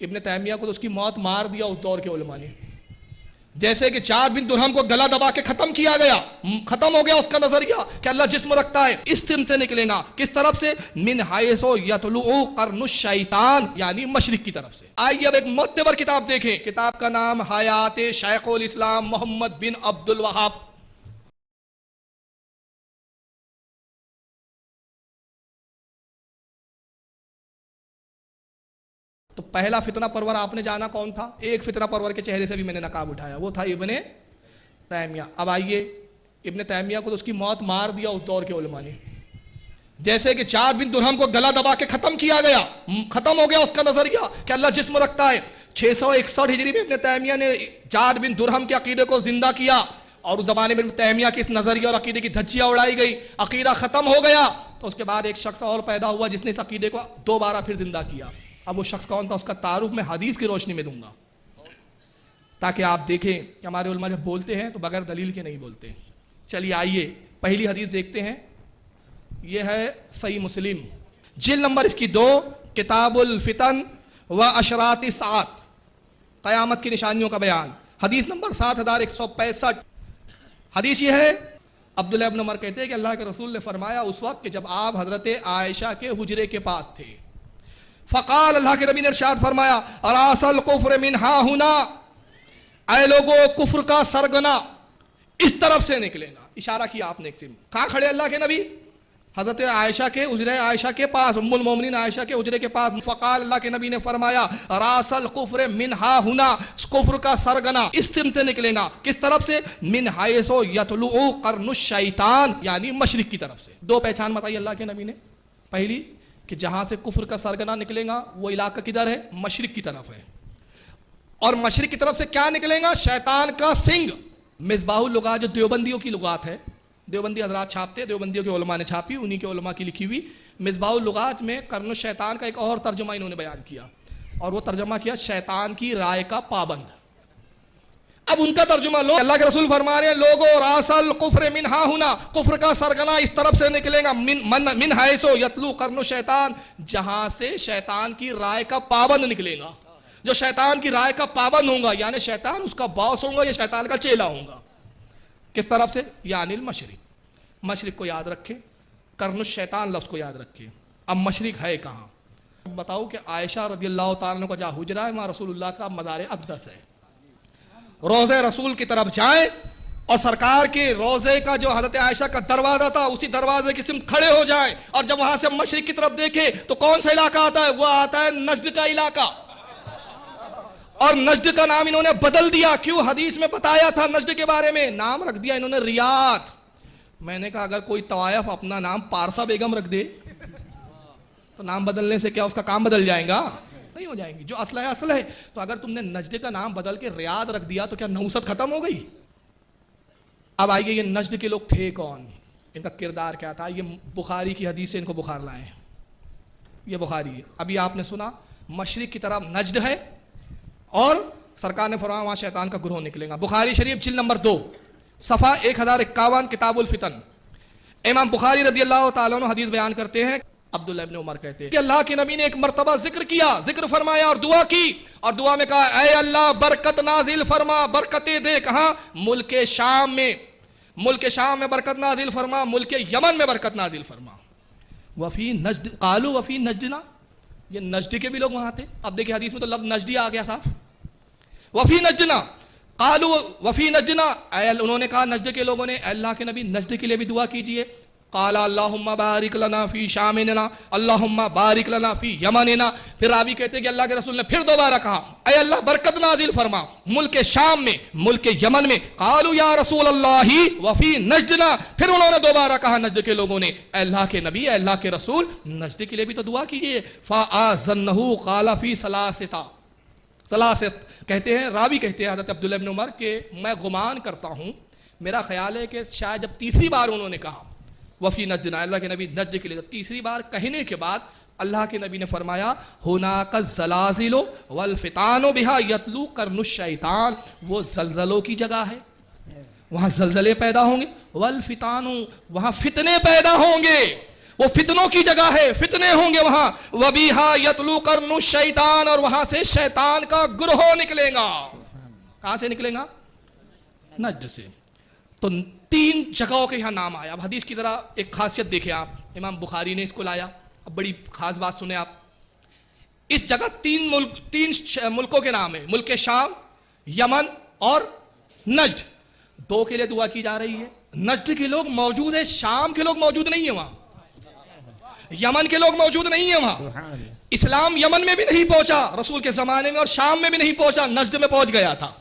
ابن تیمیہ کو تو اس کی موت مار دیا اس دور کے علماء نے، جیسے کہ جعد بن درہم کو گلا دبا کے ختم کیا گیا، ختم ہو گیا اس کا نظریہ کہ اللہ جسم رکھتا ہے۔ اس سمت سے نکلے گا، کس طرف سے؟ من حیث یطلع قرن الشیطان، یعنی مشرق کی طرف سے۔ آئیے اب ایک معتبر کتاب دیکھیں، کتاب کا نام حیات شیخ الاسلام محمد بن عبد الوہاب۔ تو پہلا فتنہ پرور آپ نے جانا کون تھا؟ ایک فتنہ پرور کے چہرے سے بھی میں نے نقاب اٹھایا، وہ تھا ابن تیمیہ۔ اب آئیے، ابن تیمیہ کو تو اس کی موت مار دیا اس دور کے علماء نے، جیسے کہ جعد بن درہم کو گلا دبا کے ختم کیا گیا، ختم ہو گیا اس کا نظریہ کہ اللہ جسم رکھتا ہے۔ 661 ہجری میں ابن تیمیہ نے جعد بن درہم کے عقیدے کو زندہ کیا، اور اس زمانے میں ابن تیمیہ کے اس نظریہ اور عقیدے کی دھجیاں اڑائی گئی، عقیدہ ختم ہو گیا۔ تو اس کے بعد ایک شخص اور پیدا ہوا جس نے اس عقیدے کو دوبارہ پھر زندہ کیا۔ اب وہ شخص کون تھا؟ اس کا تعارف میں حدیث کی روشنی میں دوں گا، تاکہ آپ دیکھیں کہ ہمارے علماء جب بولتے ہیں تو بغیر دلیل کے نہیں بولتے۔ چلیے آئیے پہلی حدیث دیکھتے ہیں، یہ ہے صحیح مسلم، جلد نمبر اس کی 2، کتاب الفتن و اشراط الساعۃ، قیامت کی نشانیوں کا بیان، حدیث نمبر 7165۔ حدیث یہ ہے، عبداللہ ابن عمر کہتے ہیں کہ اللہ کے رسول نے فرمایا اس وقت کہ جب آپ حضرت عائشہ کے حجرے کے پاس تھے، فقال، اللہ کے نبی نے ارشاد فرمایا، راس الکفر من ہا ہنا، اے لوگو کفر کا سرگنا اس طرف سے نکلے گا۔ اشارہ کیا آپ نے ایک سم، کہاں کھڑے اللہ کے نبی؟ حضرت عائشہ کے حجرے عائشہ کے پاس، ام المومنین عائشہ کے حجرے کے پاس۔ فقال، اللہ کے نبی نے فرمایا، راس الکفر من ہا ہنا، کفر کا سرگنا اس سمت سے نکلے گا، کس طرف سے؟ من حیث یطلع قرن الشیطان، یعنی مشرق کی طرف سے۔ 2 پہچان بتائی اللہ کے نبی نے۔ پہلی کہ جہاں سے کفر کا سرگنا نکلے گا وہ علاقہ کدھر ہے؟ مشرق کی طرف ہے، اور مشرق کی طرف سے کیا نکلے گا؟ شیطان کا سنگ۔ مصباح اللغات جو دیوبندیوں کی لغات ہے، دیوبندی حضرات چھاپتے، دیوبندیوں کے علماء نے چھاپی، انہی کے علماء کی لکھی ہوئی مصباح اللغات میں قرن الشیطان کا ایک اور ترجمہ انہوں نے بیان کیا، اور وہ ترجمہ کیا شیطان کی رائے کا پابند۔ اب ان کا ترجمہ لو، اللہ کے رسول فرما رہے ہیں، لوگو راس الکفر من ہا ہنا، کفر کا سرگنا اس طرف سے نکلے گا، من حیث یطلع قرن الشیطان، جہاں سے شیطان کی رائے کا پابند نکلے گا۔ جو شیطان کی رائے کا پابند ہوگا، یعنی شیطان اس کا باس ہوگا یا شیطان کا چیلا ہوگا، کس طرف سے؟ یعنی المشرق۔ مشرق کو یاد رکھے، قرن الشیطان لفظ کو یاد رکھے۔ اب مشرق ہے کہاں؟ بتاؤ کہ عائشہ رضی اللہ تعالیٰ عنہ کا جہاں حجرہ ہے وہاں رسول اللہ کا مزار اقدس ہے۔ روضہ رسول کی طرف جائیں اور سرکار کے روضے کا جو حضرت عائشہ کا دروازہ تھا اسی دروازے کی سمت کھڑے ہو جائیں، اور جب وہاں سے مشرق کی طرف دیکھیں تو کون سا علاقہ آتا ہے؟ وہ آتا ہے نجد کا علاقہ، اور نجد کا نام انہوں نے بدل دیا۔ کیوں؟ حدیث میں بتایا تھا نجد کے بارے میں، نام رکھ دیا انہوں نے ریاض۔ میں نے کہا اگر کوئی طوائف اپنا نام پارسا بیگم رکھ دے تو نام بدلنے سے کیا اس کا کام بدل جائے گا؟ نہیں ہو جائیں گی۔ جو اصل ہے اصل ہے۔ تو اگر تم نے نجد کا نام بدل کے ریاض رکھ دیا تو کیا نحوست ختم ہو گئی؟ اب آئیے یہ نجد کے لوگ تھے کون، ان کا کردار کیا تھا؟ یہ بخاری کی حدیث سے ان کو بخار لائیں، یہ بخاری ہے۔ ابھی آپ نے سنا مشرق کی طرف نجد ہے، اور سرکار نے فرمایا وہاں شیطان کا گروہ نکلے گا۔ بخاری شریف جلد نمبر 2 صفحہ 1051، کتاب الفتن۔ امام بخاری رضی اللہ تعالیٰ عنہ حدیث بیان کرتے ہیں، عبداللہ ابن عمر کہتے ہیں کہ اللہ کے نبی نے ایک مرتبہ ذکر کیا، ذکر فرمایا اور دعا کی، اور دعا میں کہا اے اللہ برکت نازل فرما، برکتیں دے۔ کہاں؟ ملک شام میں، ملک شام میں برکت نازل فرما، ملک یمن میں برکت نازل فرما۔ وفی نجد، قالوا وفی نجدنا، یہ نجد کے بھی لوگ وہاں تھے۔ اب دیکھیں حدیث میں تو لفظ نجدی آ گیا صاف، وفی نجدنا، قالوا وفی نجدنا، انہوں نے کہا نجد کے لوگوں نے، اللہ کے نبی نجد کے لیے بھی دعا کیجئے۔ قال اللہم بارک لنا فی شامنا، اللہم بارک لنا فی یمننا۔ پھر راوی کہتے ہیں کہ اللہ کے رسول نے پھر دوبارہ کہا اے اللہ برکت نازل فرما ملک شام میں، ملک یمن میں۔ قالوا یا رسول اللہ وفی نجدنا، پھر انہوں نے دوبارہ کہا نجد کے لوگوں نے اے اللہ کے نبی، اے اللہ کے رسول نجد کے لیے بھی تو دعا کیجئے۔ فآذنہ قال فی ثلاثت، کہتے ہیں راوی کہتے ہیں حضرت عبداللہ ابن عمر کہ میں گمان کرتا ہوں، میرا خیال ہے کہ شاید جب تیسری بار انہوں نے کہا وفی نجدنا، اللہ کے نبی نجد کے لیے، تیسری بار کہنے کے بعد اللہ کے نبی نے فرمایا ہناک الزلازل والفتان بہا یطلع قرن الشیطان، وہ زلزلوں کی جگہ ہے، وہاں زلزلے پیدا ہوں گے، والفتان، وہاں فتنے پیدا ہوں گے، وہ فتنوں کی جگہ ہے, فتنے ہوں گے وہاں. وَبِهَا يَطْلُو قَرْنُ الشَّيْطَانِ, اور وہاں سے شیطان کا گروہ نکلے گا. کہاں سے نکلے گا؟ نجد سے. تو 3 جگہوں کے یہاں نام آیا. اب حدیث کی طرح ایک خاصیت دیکھیں آپ, امام بخاری نے اس کو لایا. اب بڑی خاص بات سنیں آپ, اس جگہ 3 ملکوں کے نام ہیں, ملک شام, یمن اور نجد. 2 کے لیے دعا کی جا رہی ہے. نجد کے لوگ موجود ہیں, شام کے لوگ موجود نہیں ہیں وہاں, یمن کے لوگ موجود نہیں ہیں وہاں. اسلام یمن میں بھی نہیں پہنچا رسول کے زمانے میں, اور شام میں بھی نہیں پہنچا, نجد میں پہنچ گیا تھا.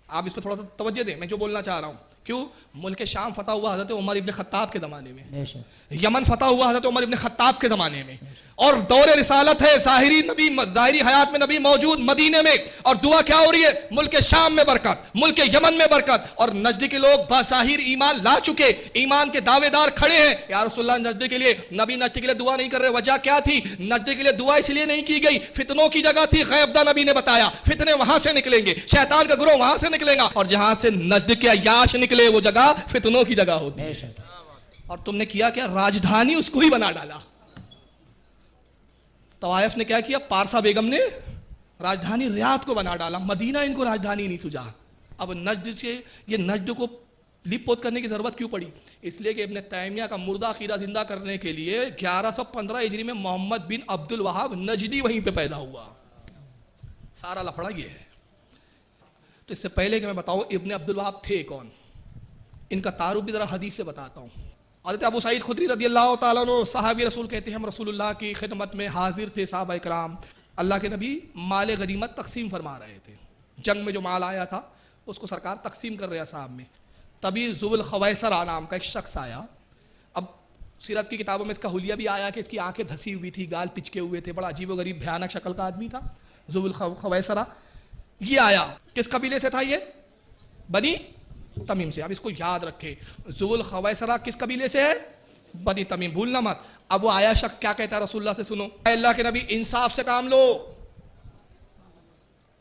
آپ اس پہ تھوڑا سا توجہ دیں, میں جو بولنا چاہ رہا ہوں. کیوں؟ ملک شام فتح ہوا حضرت عمر ابن خطاب کے زمانے میں, یمن فتح ہوا حضرت عمر ابن خطاب کے زمانے میں, اور دور رسالت ہے, ظاہری حیات میں نبی موجود مدینے میں, اور دعا کیا ہو رہی ہے؟ ملک شام میں برکت, ملک یمن میں برکت. اور نجد کے لوگ بظاہر ایمان لا چکے, ایمان کے دعوے دار کھڑے ہیں. یا رسول اللہ, نجد کے لیے نبی نجد کے لیے دعا نہیں کر رہے, وجہ کیا تھی؟ نجد کے لیے دعا اس لیے نہیں کی گئی, فتنوں کی جگہ تھی, غیب داں نبی نے بتایا, فتنے وہاں سے نکلیں گے, شیطان کا گروہ وہاں سے نکلے گا, اور جہاں سے نجد کے عیاش نکلے وہ جگہ فتنوں کی جگہ ہوتی ہے. اور تم نے کیا کیا؟ راجدھانی اس کو ہی بنا ڈالا. طوائف نے کیا کیا؟ پارسا بیگم نے راجدھانی ریاض کو بنا ڈالا, مدینہ ان کو راجدھانی نہیں سجا. اب نجد سے یہ نجد کو لپ پوت کرنے کی ضرورت کیوں پڑی؟ اس لیے کہ ابن تیمیہ کا مردہ عقیدہ زندہ کرنے کے لیے 1115 ہجری میں محمد بن عبد الوہاب نجدی وہیں پہ پیدا ہوا. سارا لفڑا یہ ہے. تو اس سے پہلے کہ میں بتاؤں ابن عبد الوہاب تھے کون, ان کا تعارف بھی ذرا حدیث سے بتاتا ہوں. حضرت ابو سعید خدری رضی اللہ تعالیٰ عنہ صحابی رسول کہتے ہیں, ہم رسول اللہ کی خدمت میں حاضر تھے صحابہ کرام. اللہ کے نبی مال غنیمت تقسیم فرما رہے تھے, جنگ میں جو مال آیا تھا اس کو سرکار تقسیم کر رہے صاحب میں. تبھی ذو الخویسرہ نام کا ایک شخص آیا. اب سیرت کی کتابوں میں اس کا حلیہ بھی آیا کہ اس کی آنکھیں دھسی ہوئی تھی, گال پچکے ہوئے تھے, بڑا عجیب و غریب بھیانک شکل کا آدمی تھا ذو الخویسرہ. یہ آیا, کس قبیلے سے تھا؟ یہ بنی تمیم سے. اب اس کو یاد رکھے, ذو الخویسرہ کس قبیلے سے ہے؟ بنی تمیم, بھولنا مت. اب وہ آیا شخص کیا کہتا ہے رسول اللہ سے, سنو اے اللہ کے نبی انصاف سے کام لو.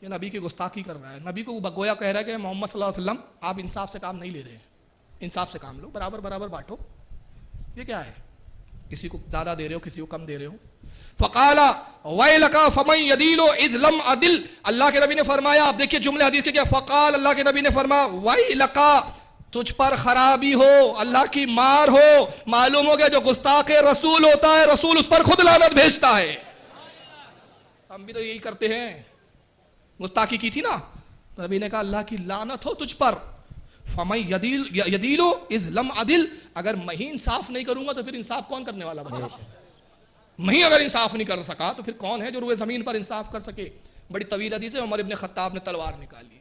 یہ نبی کی گستاخی کر رہا ہے, نبی کو گویا کہہ رہا ہے کہ محمد صلی اللہ علیہ وسلم آپ انصاف سے کام نہیں لے رہے ہیں, انصاف سے کام لو, برابر برابر بانٹو. یہ کیا ہے؟ کسی کو زیادہ دے رہے ہو, کسی کو کم دے رہے ہو. فقال ویلک فمن یدیل اذ لم عدل, اللہ کے نبی نے فرمایا, آپ دیکھیے جملے حدیث کے کیا, فقال اللہ کے نبی نے فرمایا ویلک, تجھ پر خرابی ہو, اللہ کی مار ہو. معلوم ہو گیا جو گستاخ رسول ہوتا ہے رسول اس پر خود لعنت بھیجتا ہے. ہم بھی تو یہی کرتے ہیں, گستاخی کی تھی نا, تو نبی نے کہا اللہ کی لعنت ہو تجھ پر. فمن یدیل اذ لم عدل, اگر میں ہی انصاف نہیں کروں گا تو پھر انصاف کون کرنے والا بچہ؟ میں اگر انصاف نہیں کر سکا تو پھر کون ہے جو روئے زمین پر انصاف کر سکے؟ بڑی طویل حدیث ہے, عمر ابن خطاب نے تلوار نکالی.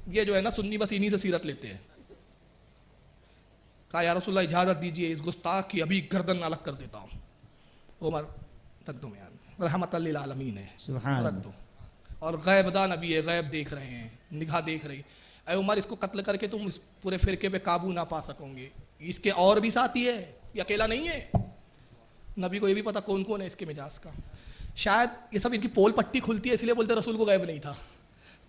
یہ جو ہے نا سنی بس انہی سے سیرت لیتے ہیں. کہا یا رسول اللہ اجازت دیجئے اس گستاخ کی ابھی گردن الگ کر دیتا ہوں. عمر رکھ دو, میں رحمت للعالمین ہے, رکھ دو. اور غیب داں نبی ہے, غیب دیکھ رہے ہیں, نگاہ دیکھ رہی. اے عمر اس کو قتل کر کے تم اس پورے فرقے پہ قابو نہ پا سکو گے, اس کے اور بھی ساتھی ہے, یہ اکیلا نہیں ہے. نبی کو یہ بھی پتا کون کون ہے اس کے مجاز کا. شاید یہ سب ان کی پول پٹی کھلتی ہے اس لیے بولتے رسول کو غیب نہیں تھا,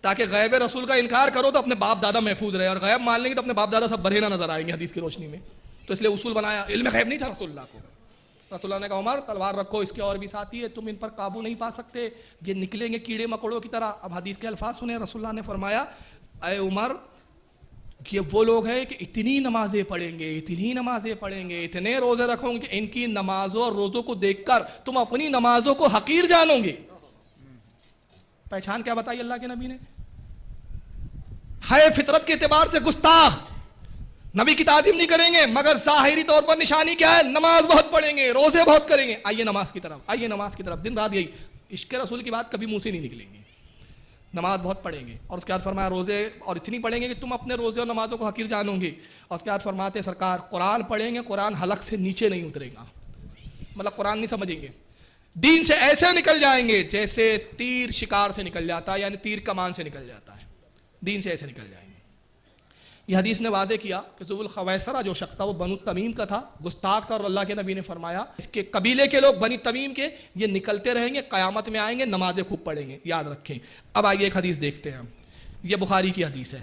تاکہ غیب رسول کا انکار کرو تو اپنے باپ دادا محفوظ رہے, اور غیب مان لیں گے تو اپنے باپ دادا سب بھرے نہ نظر آئیں گے حدیث کی روشنی میں. تو اس لیے اصول بنایا, علم غیب نہیں تھا رسول اللہ کو. رسول اللہ نے کہا عمر تلوار رکھو, اس کے اور بھی ساتھی ہے, تم ان پر قابو نہیں پا سکتے, یہ نکلیں گے کیڑے مکوڑوں کی طرح. اب حدیث کے الفاظ سنیں, رسول اللہ نے فرمایا اے عمر یہ وہ لوگ ہیں کہ اتنی نمازیں پڑھیں گے, اتنی نمازیں پڑھیں گے, اتنے روزے رکھوں گے کہ ان کی نمازوں اور روزوں کو دیکھ کر تم اپنی نمازوں کو حقیر جانو گے. پہچان کیا بتائی اللہ کے نبی نے؟ ہے فطرت کے اعتبار سے گستاخ, نبی کی تعظیم نہیں کریں گے, مگر ظاہری طور پر نشانی کیا ہے؟ نماز بہت پڑھیں گے, روزے بہت کریں گے. آئیے نماز کی طرف, آئیے نماز کی طرف, دن رات یہی. عشق رسول کی بات کبھی منہ سے نہیں نکلیں گے. نماز بہت پڑھیں گے, اور اس کے بعد فرمایا روزے اور اتنی پڑھیں گے کہ تم اپنے روزے اور نمازوں کو حقیر جانو گے. اور اس کے بعد فرماتے سرکار قرآن پڑھیں گے, قرآن حلق سے نیچے نہیں اترے گا, مطلب قرآن نہیں سمجھیں گے, دین سے ایسے نکل جائیں گے جیسے تیر شکار سے نکل جاتا ہے, یعنی تیر کمان سے نکل جاتا ہے, دین سے ایسے نکل جائیں گے. یہ حدیث نے واضح کیا کہ ذو الخویسرہ جو شخص تھا وہ بنو تمیم کا تھا, گستاخ تھا, اور اللہ کے نبی نے فرمایا اس کے قبیلے کے لوگ بنی تمیم کے یہ نکلتے رہیں گے, قیامت میں آئیں گے, نمازیں خوب پڑھیں گے, یاد رکھیں. اب آئیے ایک حدیث دیکھتے ہیں, یہ بخاری کی حدیث ہے.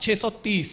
630।